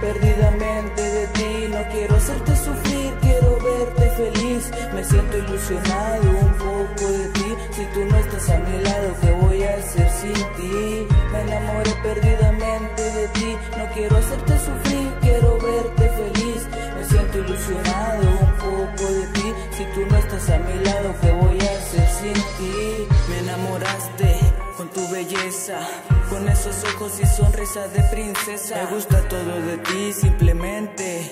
perdidamente de ti. No quiero hacerte sufrir, quiero verte feliz. Me siento ilusionado un poco de ti. Si tú no estás a mi lado, ¿qué voy a hacer sin ti? Me enamoré perdidamente de ti. No quiero hacerte sufrir, quiero verte feliz. Me siento ilusionado un poco de ti. Si tú no estás a mi lado, ¿qué voy a hacer sin ti? Me enamoraste con tu belleza, con esos ojos y sonrisa de princesa. Me gusta todo de ti, simplemente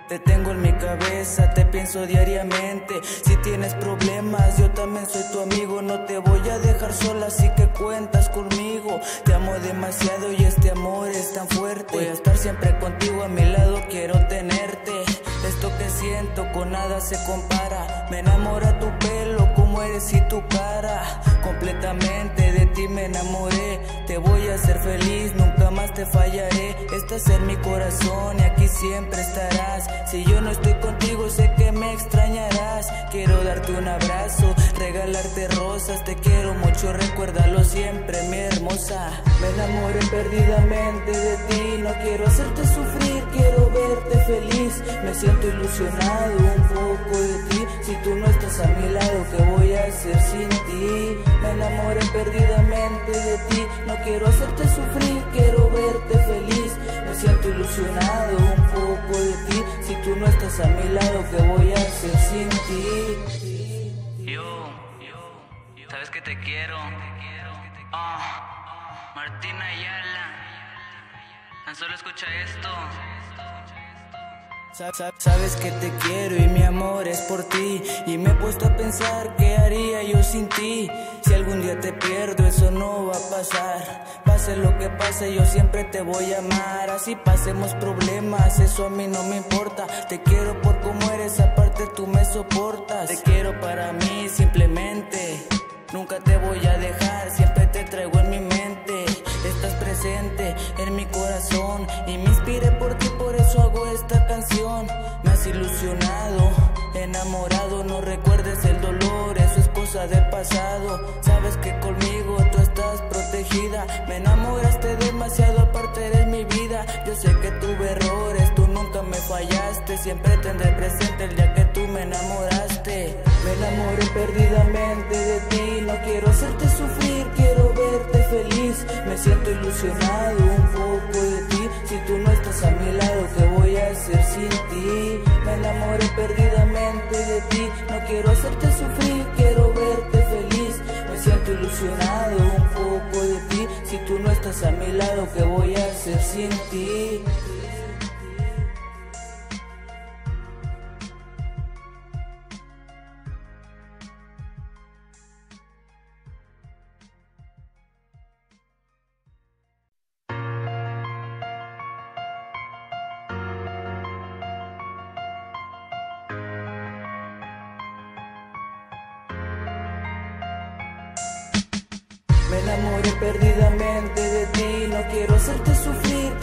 te tengo en mi cabeza, te pienso diariamente. Si tienes problemas, yo también soy tu amigo. No te voy a dejar sola, así que cuentas conmigo. Te amo demasiado y este amor es tan fuerte. Voy a estar siempre contigo, a mi lado quiero tenerte. Esto que siento con nada se compara. Me enamora tu pelo, cómo eres y tu cara. Completamente de ti me enamoré. Te voy a hacer feliz, nunca más te fallaré. Estás en mi corazón y aquí siempre estarás. Si yo no estoy contigo, sé que me extrañarás. Quiero darte un abrazo, regalarte rosas. Te quiero mucho, recuérdalo siempre, mi hermosa. Me enamoré perdidamente de ti. No quiero hacerte sufrir, quiero verte feliz. Me siento ilusionado un poco de ti. Si tú no estás a mi lado, ¿qué voy a hacer sin ti? Me enamoré perdidamente de ti. No quiero hacerte sufrir, quiero verte feliz. Me siento ilusionado un poco de ti. Si tú no estás a mi lado, ¿qué voy a hacer sin ti? Sabes que te quiero. Martina Ayala, tan solo escucha esto. Sabes que te quiero y mi amor es por ti. Y me he puesto a pensar qué haría yo sin ti. Si algún día te pierdo, eso no va a pasar. Pase lo que pase, yo siempre te voy a amar. Así pasemos problemas, eso a mí no me importa. Te quiero por cómo eres, aparte tú me soportas. Te quiero para mí simplemente. Nunca te voy a dejar, siempre te traigo en mi mente. Estás presente en mi corazón y me inspiré por ti, por eso hago esta canción. Me has ilusionado, enamorado, no recuerdes el dolor, eso es cosa del pasado. Sabes que conmigo tú estás protegida. Me enamoraste demasiado, aparte eres mi vida. Yo sé que tuve errores, tú nunca me fallaste. Siempre tendré presente el día que tú me enamoraste. Me enamoré perdidamente de ti. No quiero hacerte sufrir, quiero verte feliz. Me siento ilusionado un poco de ti. Si tú no estás a mi lado, ¿qué voy a hacer sin ti? Me enamoré perdidamente de ti. No quiero hacerte sufrir, quiero verte feliz. Me siento ilusionado un poco de ti. Si tú no estás a mi lado, ¿qué voy a hacer sin ti? Me enamoré perdidamente de ti. No quiero hacerte sufrir,